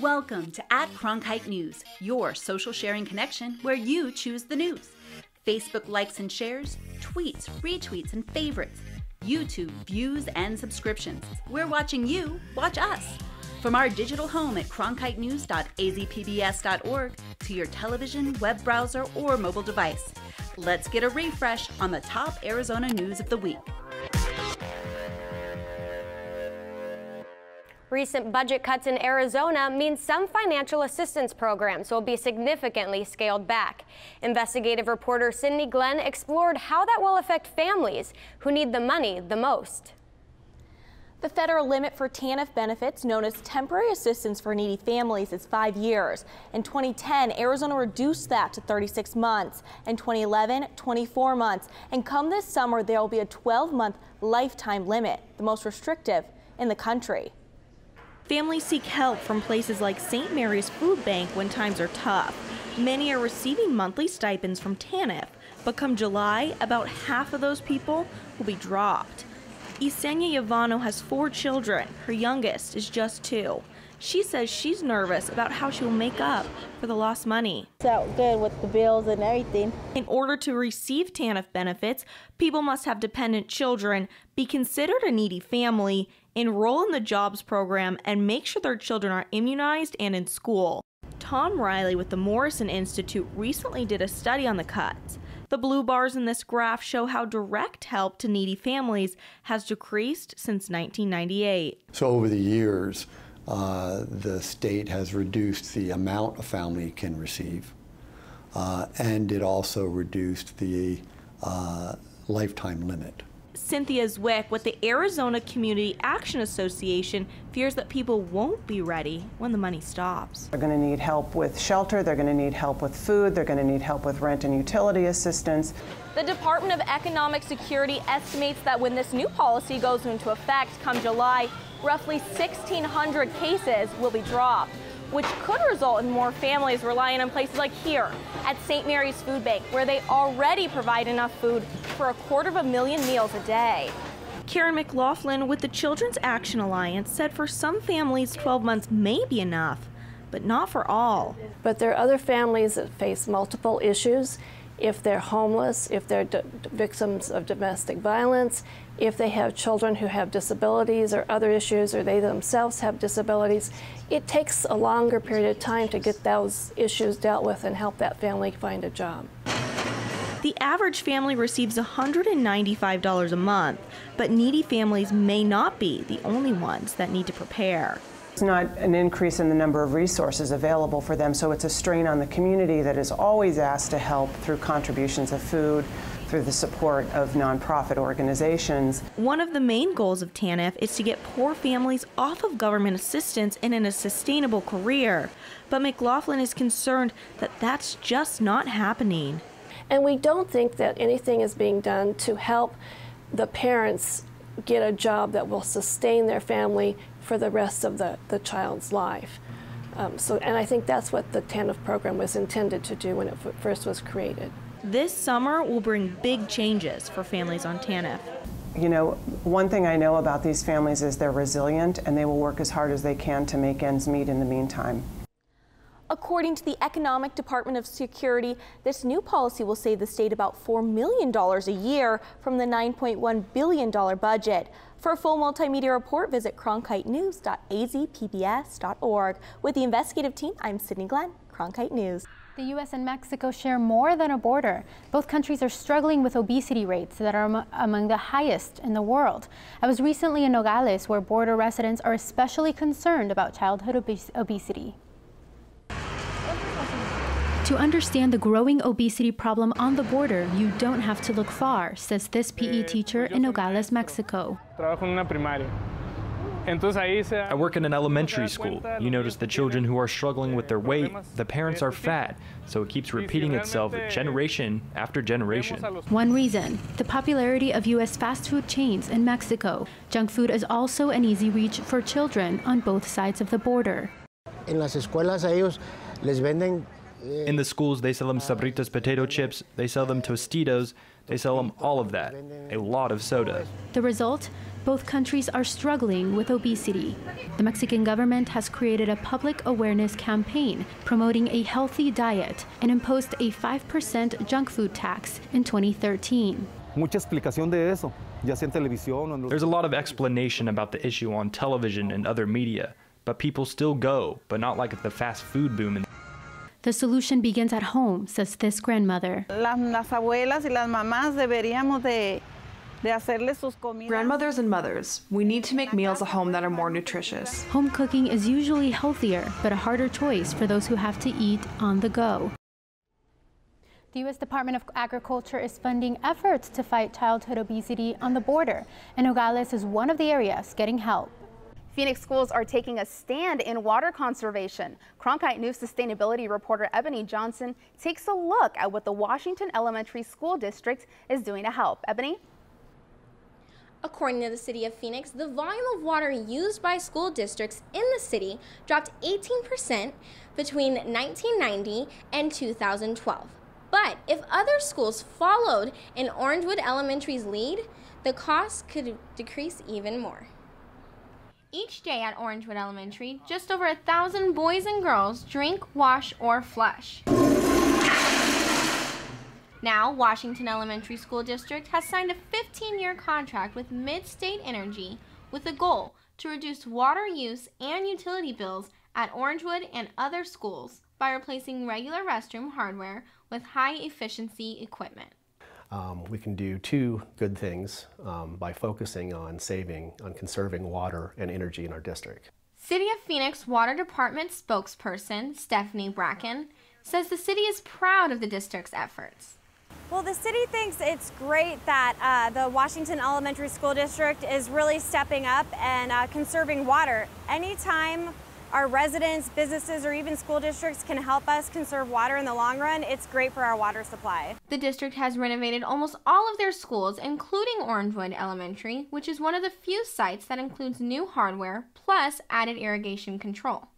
Welcome to @Cronkite News, your social sharing connection where you choose the news. Facebook likes and shares, tweets, retweets, and favorites. YouTube views and subscriptions. We're watching you, watch us. From our digital home at cronkitenews.azpbs.org to your television, web browser, or mobile device. Let's get a refresh on the top Arizona news of the week. Recent budget cuts in Arizona mean some financial assistance programs will be significantly scaled back. Investigative reporter Sydney Glenn explored how that will affect families who need the money the most. The federal limit for TANF benefits, known as temporary assistance for needy families, is 5 years. In 2010, Arizona reduced that to 36 months. In 2011, 24 months. And come this summer, there will be a 12-month lifetime limit, the most restrictive in the country. Families seek help from places like St. Mary's Food Bank when times are tough. Many are receiving monthly stipends from TANF, but come July, about half of those people will be dropped. Yesenia Yavano has 4 children. Her youngest is just 2. She says she's nervous about how she will make up for the lost money. It's out good with the bills and everything. In order to receive TANF benefits, people must have dependent children, be considered a needy family, enroll in the jobs program, and make sure their children are immunized and in school. Tom Riley with the Morrison Institute recently did a study on the cuts. The blue bars in this graph show how direct help to needy families has decreased since 1998. So over the years, the state has reduced the amount a family can receive, and it also reduced the lifetime limit. Cynthia Zwick with the Arizona Community Action Association fears that people won't be ready when the money stops. They're going to need help with shelter, they're going to need help with food, they're going to need help with rent and utility assistance. The Department of Economic Security estimates that when this new policy goes into effect come July, roughly 1,600 cases will be dropped, which could result in more families relying on places like here at St. Mary's Food Bank, where they already provide enough food for 250,000 meals a day. Karen McLaughlin with the Children's Action Alliance said for some families 12 months may be enough, but not for all. But there are other families that face multiple issues. If they're homeless, if they're victims of domestic violence, if they have children who have disabilities or other issues, or they themselves have disabilities, it takes a longer period of time to get those issues dealt with and help that family find a job. The average family receives $195 a month, but needy families may not be the only ones that need to prepare. It's not an increase in the number of resources available for them, so it's a strain on the community that is always asked to help through contributions of food, through the support of nonprofit organizations. One of the main goals of TANF is to get poor families off of government assistance and in a sustainable career. But McLaughlin is concerned that that's just not happening. And we don't think that anything is being done to help the parents get a job that will sustain their family for the rest of the child's life. And I think that's what the TANF program was intended to do when it first was created. This summer will bring big changes for families on TANF. You know, one thing I know about these families is they're resilient and they will work as hard as they can to make ends meet in the meantime. According to the Economic Department of Security, this new policy will save the state about $4 million a year from the $9.1 billion budget. For a full multimedia report, visit cronkitenews.azpbs.org. With the investigative team, I'm Sydney Glenn, Cronkite News. The U.S. and Mexico share more than a border. Both countries are struggling with obesity rates that are among the highest in the world. I was recently in Nogales, where border residents are especially concerned about childhood obesity. To understand the growing obesity problem on the border, you don't have to look far, says this PE teacher in Nogales, Mexico. I work in an elementary school. You notice the children who are struggling with their weight, the parents are fat, so it keeps repeating itself generation after generation. One reason, the popularity of U.S. fast food chains in Mexico. Junk food is also an easy reach for children on both sides of the border. In the schools, they sell them Sabritas potato chips, they sell them Tostitos, they sell them all of that, a lot of soda. The result? both countries are struggling with obesity. The Mexican government has created a public awareness campaign promoting a healthy diet and imposed a 5% junk food tax in 2013. There's a lot of explanation about the issue on television and other media, but people still go, but not like the fast food boom. The solution begins at home, says this grandmother. Grandmothers and mothers, we need to make meals at home that are more nutritious. Home cooking is usually healthier, but a harder choice for those who have to eat on the go. The U.S. Department of Agriculture is funding efforts to fight childhood obesity on the border, and Nogales is one of the areas getting help. Phoenix schools are taking a stand in water conservation. Cronkite News sustainability reporter Ebony Johnson takes a look at what the Washington Elementary School District is doing to help. Ebony? According to the city of Phoenix, the volume of water used by school districts in the city dropped 18% between 1990 and 2012. But if other schools followed in Orangewood Elementary's lead, the cost could decrease even more. Each day at Orangewood Elementary, just over 1,000 boys and girls drink, wash, or flush. Now, Washington Elementary School District has signed a 15-year contract with Mid-State Energy with a goal to reduce water use and utility bills at Orangewood and other schools by replacing regular restroom hardware with high-efficiency equipment. We can do two good things by focusing on conserving water and energy in our district. City of Phoenix Water Department spokesperson Stephanie Bracken says the city is proud of the district's efforts. Well, the city thinks it's great that the Washington Elementary School District is really stepping up and conserving water. Anytime our residents, businesses, or even school districts can help us conserve water in the long run, it's great for our water supply. The district has renovated almost all of their schools, including Orangewood Elementary, which is one of the few sites that includes new hardware plus added irrigation control.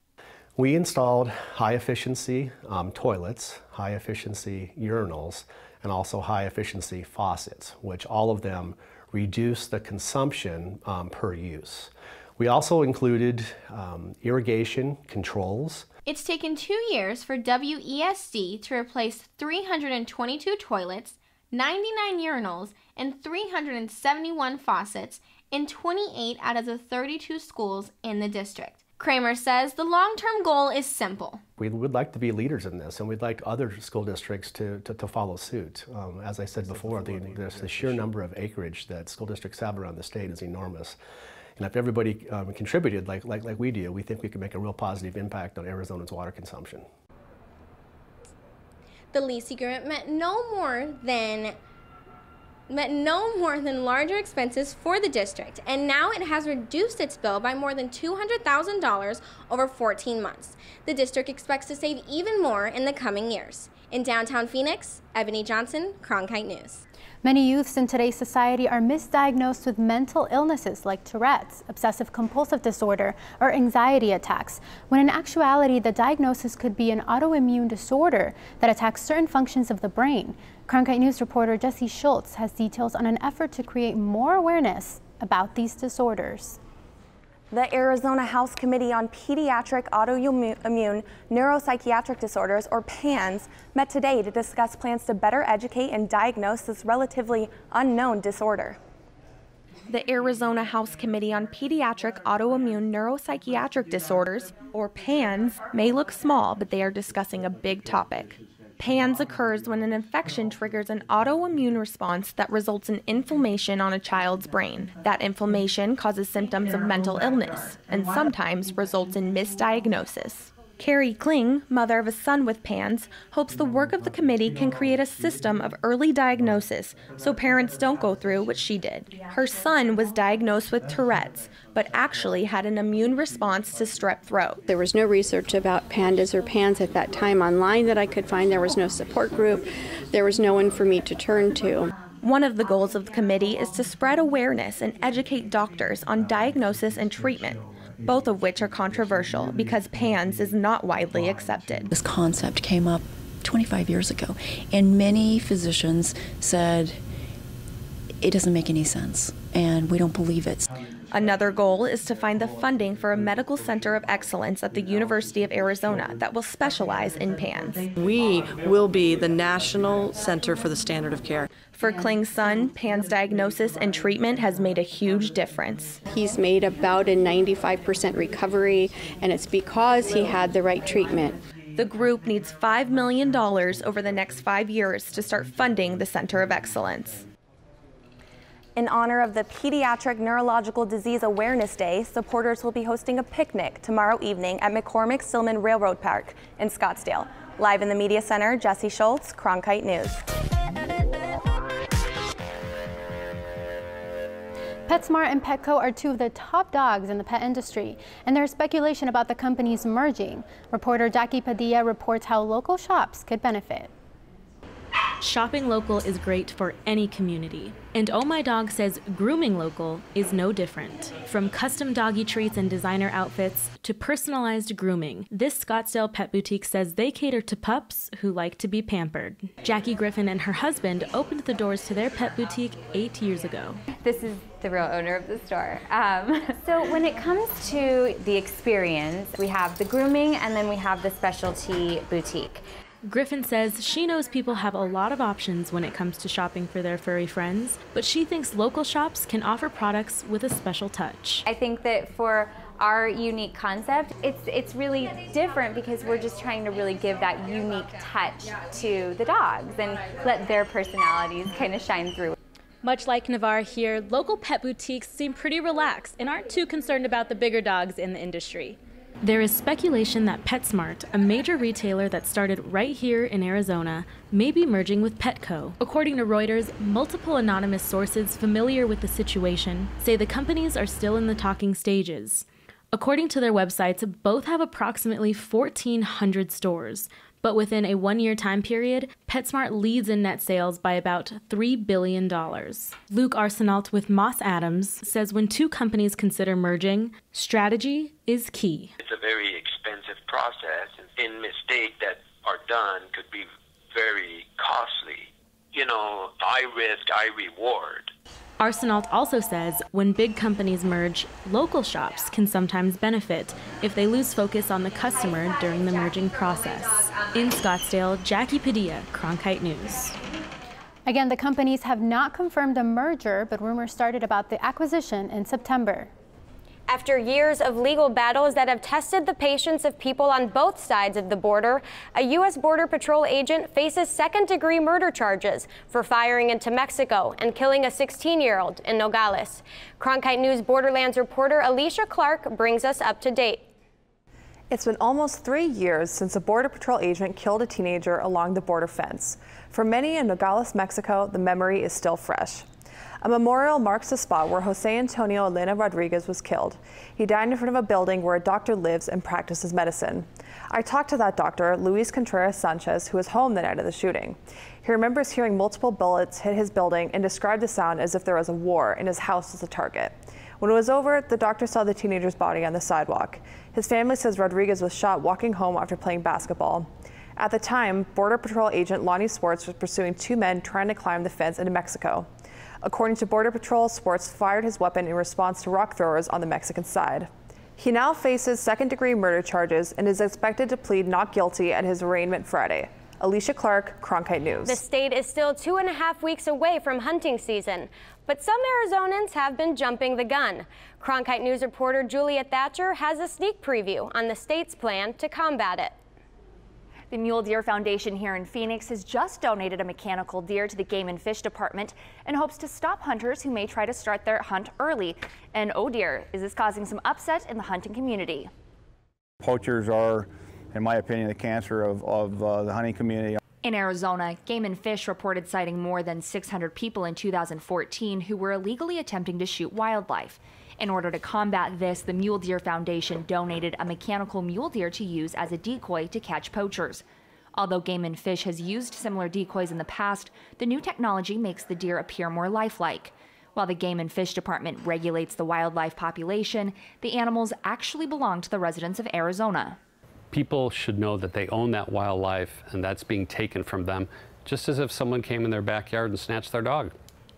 We installed high-efficiency toilets, high-efficiency urinals, and also high-efficiency faucets, which all of them reduce the consumption per use. We also included irrigation controls. It's taken 2 years for WESD to replace 322 toilets, 99 urinals, and 371 faucets in 28 out of the 32 schools in the district. Kramer says the long-term goal is simple. We would like to be leaders in this, and we'd like other school districts to follow suit. As I said before, the sheer number of acreage that school districts have around the state is enormous. And if everybody contributed like we do, we think we can make a real positive impact on Arizona's water consumption. The lease agreement meant no more than larger expenses for the district, and now it has reduced its bill by more than $200,000 over 14 months. The district expects to save even more in the coming years. In downtown Phoenix, Ebony Johnson, Cronkite News. Many youths in today's society are misdiagnosed with mental illnesses like Tourette's, obsessive-compulsive disorder, or anxiety attacks, when in actuality the diagnosis could be an autoimmune disorder that attacks certain functions of the brain. Cronkite News reporter Jesse Schultz has details on an effort to create more awareness about these disorders. The Arizona House Committee on Pediatric Autoimmune Neuropsychiatric Disorders, or PANS, met today to discuss plans to better educate and diagnose this relatively unknown disorder. The Arizona House Committee on Pediatric Autoimmune Neuropsychiatric Disorders, or PANS, may look small, but they are discussing a big topic. PANS occurs when an infection triggers an autoimmune response that results in inflammation on a child's brain. That inflammation causes symptoms of mental illness and sometimes results in misdiagnosis. Carrie Kling, mother of a son with PANS, hopes the work of the committee can create a system of early diagnosis so parents don't go through what she did. Her son was diagnosed with Tourette's, but actually had an immune response to strep throat. There was no research about PANDAS or PANS at that time online that I could find. There was no support group. There was no one for me to turn to. One of the goals of the committee is to spread awareness and educate doctors on diagnosis and treatment, both of which are controversial because PANS is not widely accepted. This concept came up 25 years ago, and many physicians said, it doesn't make any sense, and we don't believe it. Another goal is to find the funding for a medical center of excellence at the University of Arizona that will specialize in PANS. We will be the national center for the standard of care. For Kling's son, PANS diagnosis and treatment has made a huge difference. He's made about a 95% recovery, and it's because he had the right treatment. The group needs $5 million over the next 5 years to start funding the Center of Excellence. In honor of the Pediatric Neurological Disease Awareness Day, supporters will be hosting a picnic tomorrow evening at McCormick-Stillman Railroad Park in Scottsdale. Live in the Media Center, Jesse Schultz, Cronkite News. PetSmart and Petco are two of the top dogs in the pet industry, and there's speculation about the companies merging. Reporter Jackie Padilla reports how local shops could benefit. Shopping local is great for any community, and Oh My Dog says grooming local is no different. From custom doggy treats and designer outfits to personalized grooming, this Scottsdale pet boutique says they cater to pups who like to be pampered. Jackie Griffin and her husband opened the doors to their pet boutique 8 years ago. This is the real owner of the store. So when it comes to the experience, we have the grooming and then we have the specialty boutique. Griffin says she knows people have a lot of options when it comes to shopping for their furry friends, but she thinks local shops can offer products with a special touch. I think that for our unique concept, it's really different because we're just trying to really give that unique touch to the dogs and let their personalities kind of shine through. Much like Navarre here, local pet boutiques seem pretty relaxed and aren't too concerned about the bigger dogs in the industry. There is speculation that PetSmart, a major retailer that started right here in Arizona, may be merging with Petco. According to Reuters, multiple anonymous sources familiar with the situation say the companies are still in the talking stages. According to their websites, both have approximately 1,400 stores. But within a 1-year time period, PetSmart leads in net sales by about $3 billion. Luke Arsenault with Moss Adams says when two companies consider merging, strategy is key. It's a very expensive process, and mistakes that are done could be very costly. You know, high risk, high reward. Arsenault also says when big companies merge, local shops can sometimes benefit if they lose focus on the customer during the merging process. In Scottsdale, Jackie Padilla, Cronkite News. Again, the companies have not confirmed a merger, but rumors started about the acquisition in September. After years of legal battles that have tested the patience of people on both sides of the border, a U.S. Border Patrol agent faces second-degree murder charges for firing into Mexico and killing a 16-year-old in Nogales. Cronkite News Borderlands reporter Alicia Clark brings us up to date. It's been almost 3 years since a Border Patrol agent killed a teenager along the border fence. For many in Nogales, Mexico, the memory is still fresh. A memorial marks the spot where Jose Antonio Elena Rodriguez was killed. He died in front of a building where a doctor lives and practices medicine. I talked to that doctor, Luis Contreras Sanchez, who was home the night of the shooting. He remembers hearing multiple bullets hit his building and described the sound as if there was a war and his house was a target. When it was over, the doctor saw the teenager's body on the sidewalk. His family says Rodriguez was shot walking home after playing basketball. At the time, Border Patrol agent Lonnie Swartz was pursuing two men trying to climb the fence into Mexico. According to Border Patrol, Swartz fired his weapon in response to rock throwers on the Mexican side. He now faces second-degree murder charges and is expected to plead not guilty at his arraignment Friday. Alicia Clark, Cronkite News. The state is still 2.5 weeks away from hunting season, but some Arizonans have been jumping the gun. Cronkite News reporter Julia Thatcher has a sneak preview on the state's plan to combat it. The Mule Deer Foundation here in Phoenix has just donated a mechanical deer to the Game and Fish Department in hopes to stop hunters who may try to start their hunt early. And oh dear, is this causing some upset in the hunting community? Poachers are, in my opinion, the cancer of the hunting community. In Arizona, Game and Fish reported citing more than 600 people in 2014 who were illegally attempting to shoot wildlife. In order to combat this, the Mule Deer Foundation donated a mechanical mule deer to use as a decoy to catch poachers. Although Game and Fish has used similar decoys in the past, the new technology makes the deer appear more lifelike. While the Game and Fish Department regulates the wildlife population, the animals actually belong to the residents of Arizona. People should know that they own that wildlife and that's being taken from them, just as if someone came in their backyard and snatched their dog.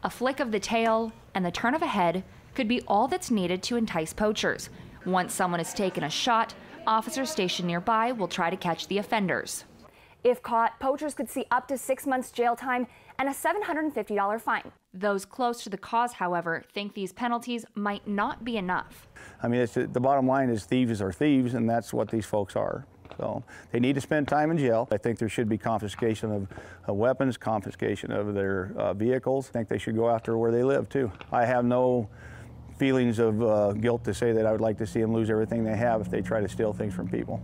A flick of the tail and the turn of a head could be all that's needed to entice poachers. Once someone has taken a shot, officers stationed nearby will try to catch the offenders. If caught, poachers could see up to 6 months jail time and a $750 fine. Those close to the cause, however, think these penalties might not be enough. I mean, the bottom line is thieves are thieves, and that's what these folks are. So they need to spend time in jail. I think there should be confiscation of weapons, confiscation of their vehicles. I think they should go after where they live, too. I have no feelings of guilt to say that I would like to see them lose everything they have if they try to steal things from people.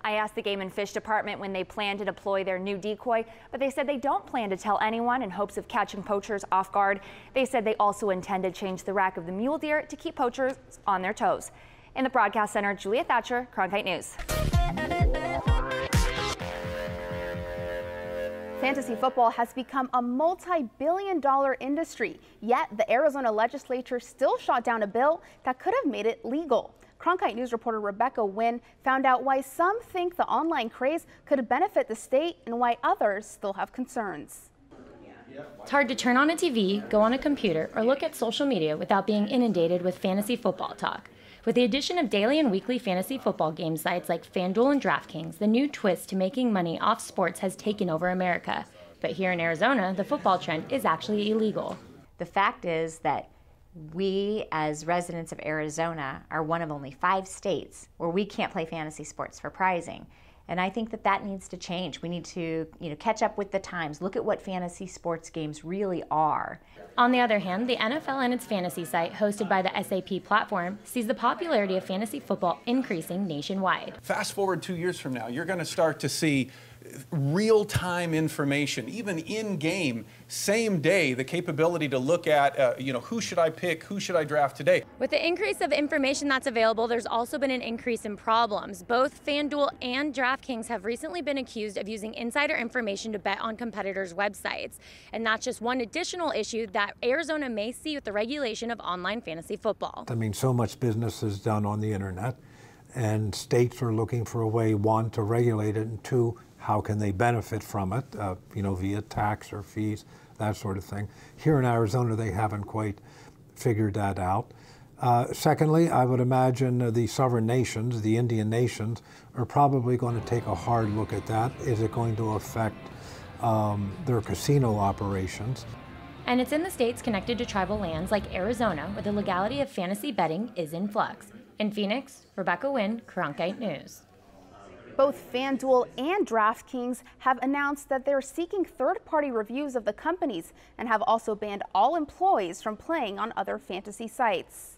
I asked the Game and Fish Department when they plan to deploy their new decoy, but they said they don't plan to tell anyone in hopes of catching poachers off guard. They said they also intend to change the rack of the mule deer to keep poachers on their toes. In the broadcast center, Julia Thatcher, Cronkite News. Fantasy football has become a multi-billion-dollar industry, yet the Arizona legislature still shot down a bill that could have made it legal. Cronkite News reporter Rebecca Wynn found out why some think the online craze could benefit the state and why others still have concerns. It's hard to turn on a TV, go on a computer, or look at social media without being inundated with fantasy football talk. With the addition of daily and weekly fantasy football game sites like FanDuel and DraftKings, the new twist to making money off sports has taken over America. But here in Arizona, the football trend is actually illegal. The fact is that we, as residents of Arizona, are one of only 5 states where we can't play fantasy sports for prizing. And I think that needs to change. We need to, catch up with the times. Look at what fantasy sports games really are. On the other hand, the NFL and its fantasy site, hosted by the SAP platform, sees the popularity of fantasy football increasing nationwide. Fast forward 2 years from now, you're going to start to see real-time information, even in-game, same day, the capability to look at, who should I pick, who should I draft today. With the increase of information that's available, there's also been an increase in problems. Both FanDuel and DraftKings have recently been accused of using insider information to bet on competitors' websites. And that's just one additional issue that Arizona may see with the regulation of online fantasy football. I mean, so much business is done on the internet, and states are looking for a way, one, to regulate it, and two, how can they benefit from it, via tax or fees, that sort of thing. Here in Arizona, they haven't quite figured that out. Secondly, I would imagine the sovereign nations, the Indian nations, are probably going to take a hard look at that. Is it going to affect their casino operations? And it's in the states connected to tribal lands like Arizona where the legality of fantasy betting is in flux. In Phoenix, Rebecca Wynn, Cronkite News. Both FanDuel and DraftKings have announced that they're seeking third-party reviews of the companies and have also banned all employees from playing on other fantasy sites.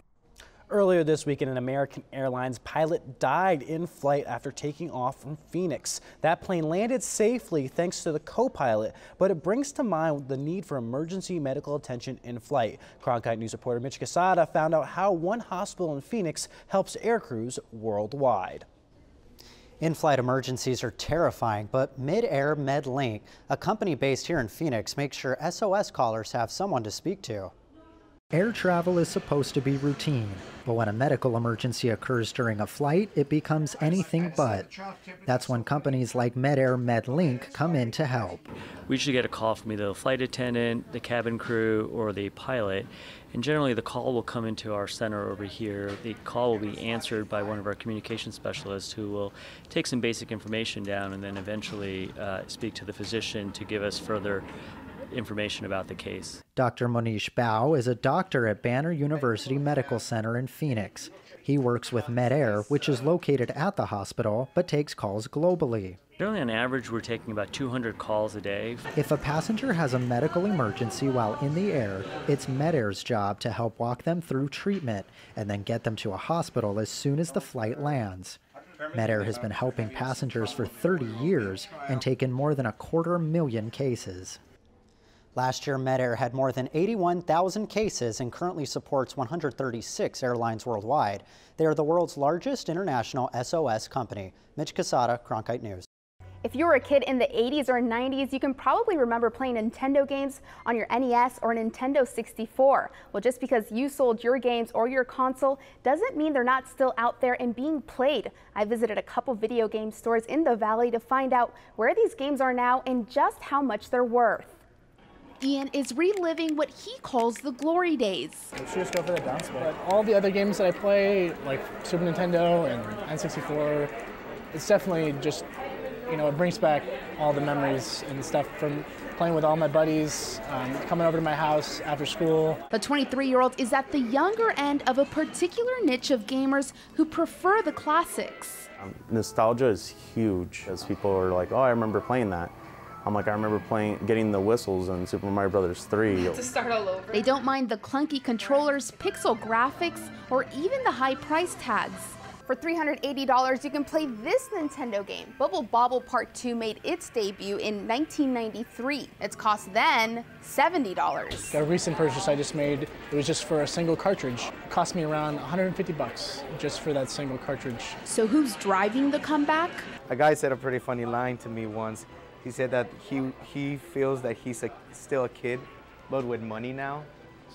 Earlier this week, an American Airlines pilot died in flight after taking off from Phoenix. That plane landed safely thanks to the co-pilot, but it brings to mind the need for emergency medical attention in flight. Cronkite News reporter Mitch Casada found out how one hospital in Phoenix helps air crews worldwide. In-flight emergencies are terrifying, but MedAir MedLink, a company based here in Phoenix, makes sure SOS callers have someone to speak to. Air travel is supposed to be routine, but when a medical emergency occurs during a flight, it becomes anything but. That's when companies like MedAir MedLink come in to help. We usually get a call from either the flight attendant, the cabin crew, or the pilot, and generally the call will come into our center over here. The call will be answered by one of our communication specialists who will take some basic information down and then eventually speak to the physician to give us further information about the case. Dr. Monish Bao is a doctor at Banner University Medical Center in Phoenix. He works with MedAir, which is located at the hospital, but takes calls globally. Generally, on average, we're taking about 200 calls a day. If a passenger has a medical emergency while in the air, it's MedAir's job to help walk them through treatment and then get them to a hospital as soon as the flight lands. MedAir has been helping passengers for 30 years and taken more than 250,000 cases. Last year, MedAir had more than 81,000 cases and currently supports 136 airlines worldwide. They are the world's largest international SOS company. Mitch Casada, Cronkite News. If you were a kid in the 80s or 90s, you can probably remember playing Nintendo games on your NES or Nintendo 64. Well, just because you sold your games or your console doesn't mean they're not still out there and being played. I visited a couple video game stores in the Valley to find out where these games are now and just how much they're worth. Ian is reliving what he calls the glory days. We should just go for the bounce ball. All the other games that I play, like Super Nintendo and N64, it's definitely just, you know, it brings back all the memories and stuff from playing with all my buddies, coming over to my house after school. The 23-year-old is at the younger end of a particular niche of gamers who prefer the classics. Nostalgia is huge, as people are like, oh, I remember playing that. I'm like, I remember getting the whistles in Super Mario Brothers 3. To start all over. They don't mind the clunky controllers, pixel graphics, or even the high price tags. For $380, you can play this Nintendo game. Bubble Bobble Part 2 made its debut in 1993. Its cost then $70. A recent purchase I just made, it was just for a single cartridge. It cost me around 150 bucks just for that single cartridge. So who's driving the comeback? A guy said a pretty funny line to me once. He said that he feels that he's still a kid, but with money now.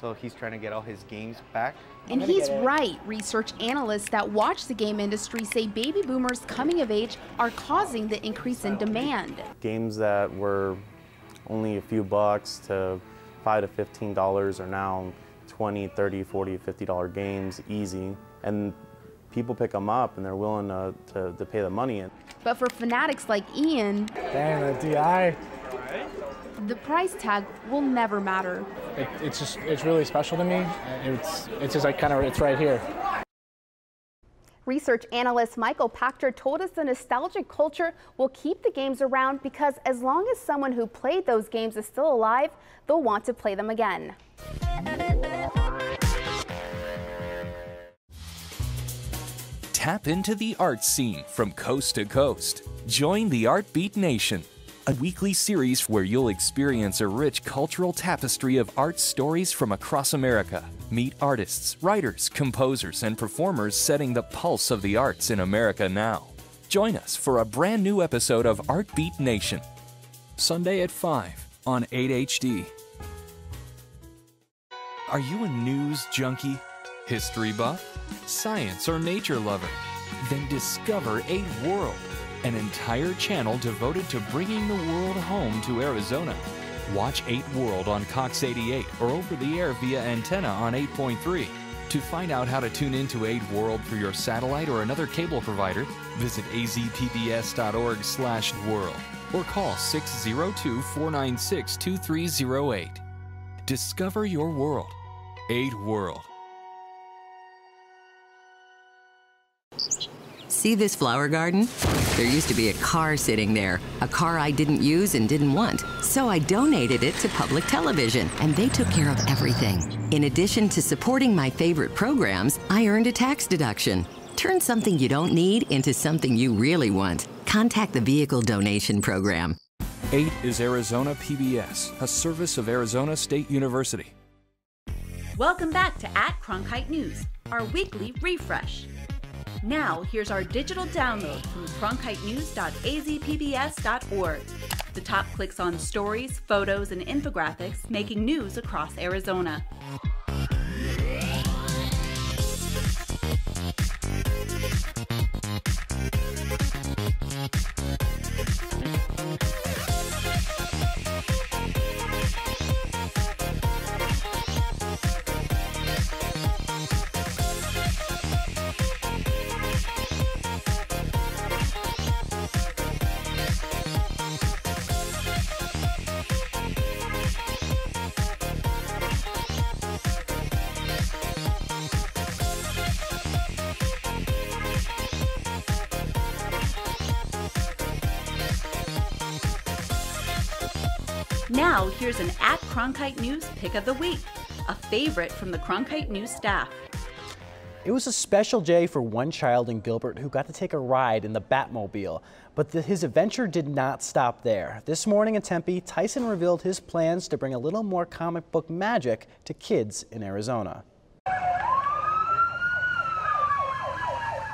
So he's trying to get all his games back. And he's right. Research analysts that watch the game industry say baby boomers coming of age are causing the increase in demand. Games that were only a few bucks to $5 to $15 are now $20, $30, $40, $50 games, easy. And people pick them up and they're willing to pay the money. But for fanatics like Ian, dang, the DI. The price tag will never matter. It's really special to me. It's just like it's right here. Research analyst Michael Pachter told us the nostalgic culture will keep the games around because as long as someone who played those games is still alive, they'll want to play them again. Tap into the art scene from coast to coast. Join the Art Beat Nation, a weekly series where you'll experience a rich cultural tapestry of art stories from across America. Meet artists, writers, composers, and performers setting the pulse of the arts in America now. Join us for a brand new episode of Art Beat Nation, Sunday at 5 on 8HD. Are you a news junkie, history buff, science or nature lover? Then discover 8 World, an entire channel devoted to bringing the world home to Arizona. Watch 8 World on Cox 88 or over the air via antenna on 8.3. To find out how to tune into 8 World through your satellite or another cable provider, visit azpbs.org/world or call 602-496-2308. Discover your world. 8 World. See this flower garden? There used to be a car sitting there, a car I didn't use and didn't want. So I donated it to public television, and they took care of everything. In addition to supporting my favorite programs, I earned a tax deduction. Turn something you don't need into something you really want. Contact the Vehicle Donation Program. 8 is Arizona PBS, a service of Arizona State University. Welcome back to @Cronkite News, our weekly refresh. Now, here's our digital download from cronkitenews.azpbs.org. The top clicks on stories, photos, and infographics making news across Arizona. Now, here's an @Cronkite News pick of the week, a favorite from the Cronkite News staff. It was a special day for one child in Gilbert who got to take a ride in the Batmobile, but his adventure did not stop there. This morning in Tempe, Tyson revealed his plans to bring a little more comic book magic to kids in Arizona.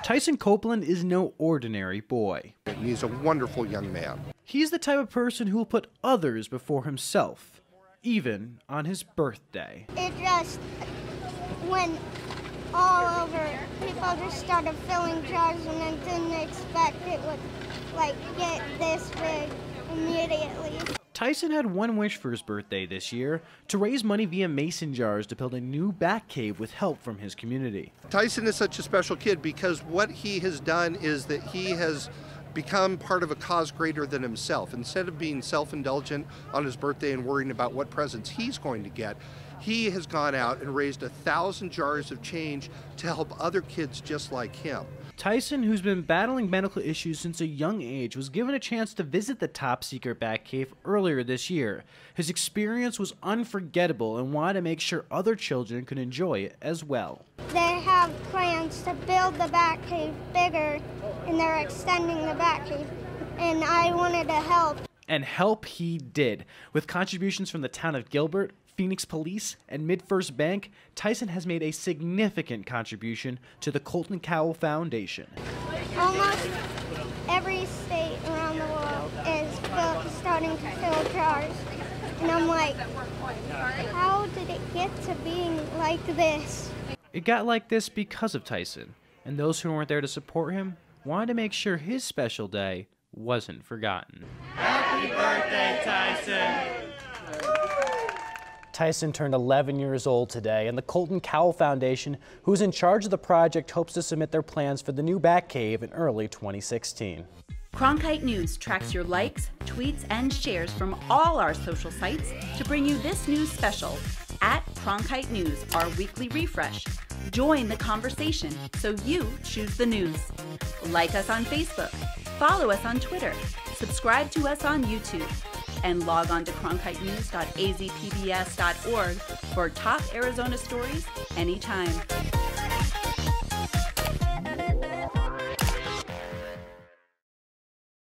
Tyson Copeland is no ordinary boy. He's a wonderful young man. He's the type of person who will put others before himself, even on his birthday. It just went all over. People just started filling jars and then didn't expect it would get this big immediately. Tyson had one wish for his birthday this year, to raise money via mason jars to build a new Batcave with help from his community. Tyson is such a special kid because what he has done is that he has become part of a cause greater than himself. Instead of being self-indulgent on his birthday and worrying about what presents he's going to get, he has gone out and raised 1,000 jars of change to help other kids just like him. Tyson, who's been battling medical issues since a young age, was given a chance to visit the top-secret Batcave earlier this year. His experience was unforgettable and wanted to make sure other children could enjoy it as well. They have plans to build the Batcave bigger, and they're extending the Batcave, and I wanted to help. And help he did. With contributions from the town of Gilbert, Phoenix Police, and MidFirst Bank, Tyson has made a significant contribution to the Colton Cowell Foundation. Almost every state around the world is starting to fill jars. And I'm like, how did it get to being like this? It got like this because of Tyson, and those who weren't there to support him wanted to make sure his special day wasn't forgotten. Happy birthday, Tyson! Tyson turned 11 years old today, and the Colton Cowell Foundation, who's in charge of the project, hopes to submit their plans for the new Batcave in early 2016. Cronkite News tracks your likes, tweets, and shares from all our social sites to bring you this news special at Cronkite News, our weekly refresh. Join the conversation so you choose the news. Like us on Facebook, follow us on Twitter, subscribe to us on YouTube, and log on to cronkitenews.azpbs.org for top Arizona stories anytime.